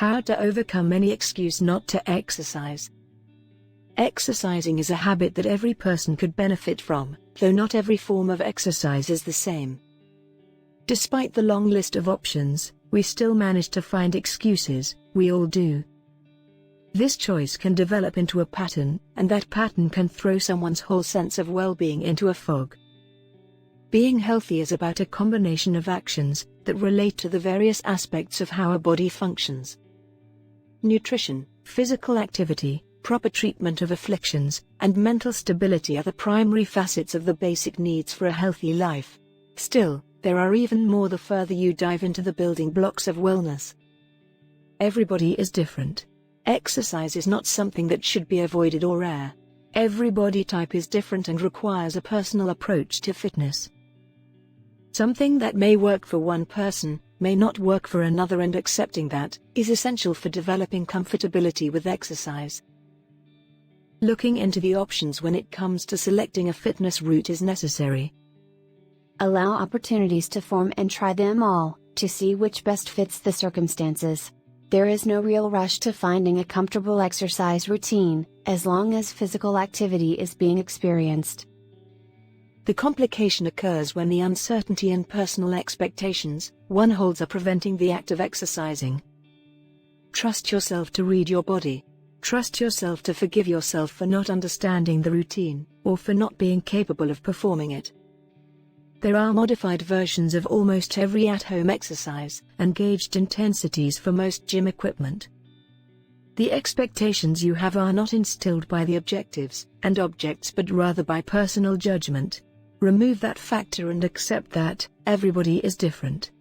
How to overcome any excuse not to exercise. Exercising is a habit that every person could benefit from, though not every form of exercise is the same. Despite the long list of options, we still manage to find excuses. We all do. This choice can develop into a pattern, and that pattern can throw someone's whole sense of well-being into a fog. Being healthy is about a combination of actions that relate to the various aspects of how a body functions. Nutrition, physical activity, proper treatment of afflictions, and mental stability are the primary facets of the basic needs for a healthy life. Still, there are even more the further you dive into the building blocks of wellness. Everybody is different. Exercise is not something that should be avoided or rare. Every body type is different and requires a personal approach to fitness. Something that may work for one person may not work for another, and accepting that is essential for developing comfortability with exercise. Looking into the options when it comes to selecting a fitness route is necessary. Allow opportunities to form and try them all, to see which best fits the circumstances. There is no real rush to finding a comfortable exercise routine, as long as physical activity is being experienced. The complication occurs when the uncertainty and personal expectations one holds are preventing the act of exercising. Trust yourself to read your body. Trust yourself to forgive yourself for not understanding the routine, or for not being capable of performing it. There are modified versions of almost every at-home exercise, and gauged intensities for most gym equipment. The expectations you have are not instilled by the objectives and objects, but rather by personal judgment. Remove that factor and accept that everybody is different.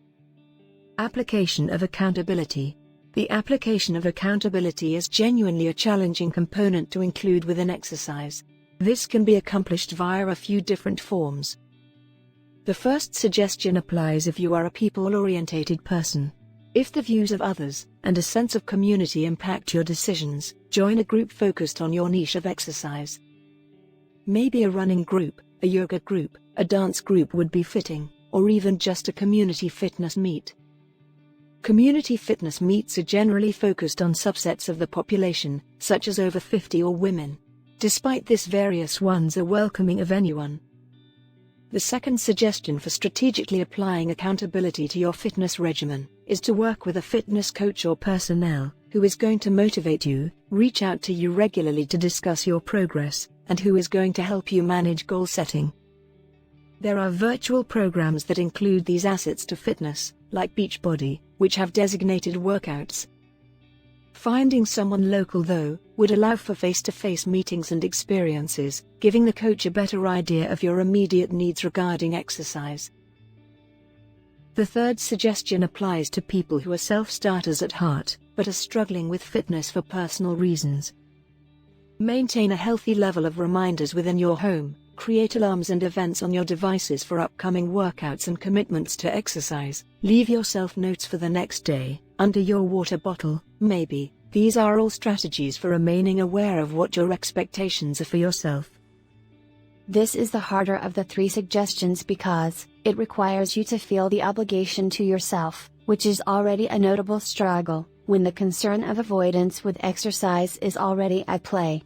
Application of accountability. The application of accountability is genuinely a challenging component to include within exercise. This can be accomplished via a few different forms. The first suggestion applies if you are a people-orientated person. If the views of others and a sense of community impact your decisions, join a group focused on your niche of exercise. Maybe a running group, a yoga group, a dance group would be fitting, or even just a community fitness meet. Community fitness meets are generally focused on subsets of the population, such as over 50 or women. Despite this, various ones are welcoming of anyone. The second suggestion for strategically applying accountability to your fitness regimen is to work with a fitness coach or personnel who is going to motivate you, reach out to you regularly to discuss your progress, and who is going to help you manage goal setting. There are virtual programs that include these assets to fitness, like Beachbody, which have designated workouts. Finding someone local, though, would allow for face-to-face meetings and experiences, giving the coach a better idea of your immediate needs regarding exercise. The third suggestion applies to people who are self-starters at heart, but are struggling with fitness for personal reasons. Maintain a healthy level of reminders within your home. Create alarms and events on your devices for upcoming workouts and commitments to exercise. Leave yourself notes for the next day, under your water bottle, maybe. These are all strategies for remaining aware of what your expectations are for yourself. This is the harder of the three suggestions because it requires you to feel the obligation to yourself, which is already a notable struggle, when the concern of avoidance with exercise is already at play.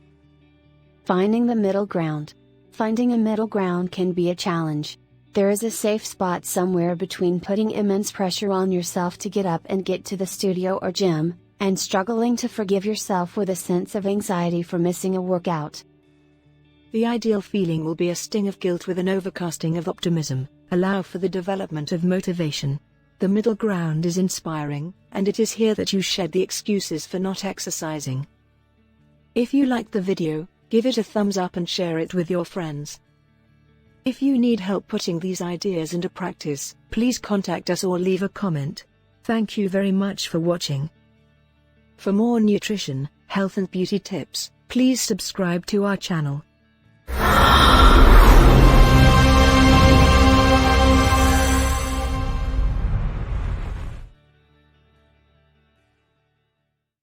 Finding the middle ground. Finding a middle ground can be a challenge. There is a safe spot somewhere between putting immense pressure on yourself to get up and get to the studio or gym, and struggling to forgive yourself with a sense of anxiety for missing a workout. The ideal feeling will be a sting of guilt with an overcasting of optimism. Allow for the development of motivation. The middle ground is inspiring, and it is here that you shed the excuses for not exercising. If you liked the video, give it a thumbs up and share it with your friends. If you need help putting these ideas into practice, please contact us or leave a comment. Thank you very much for watching. For more nutrition, health and beauty tips, please subscribe to our channel.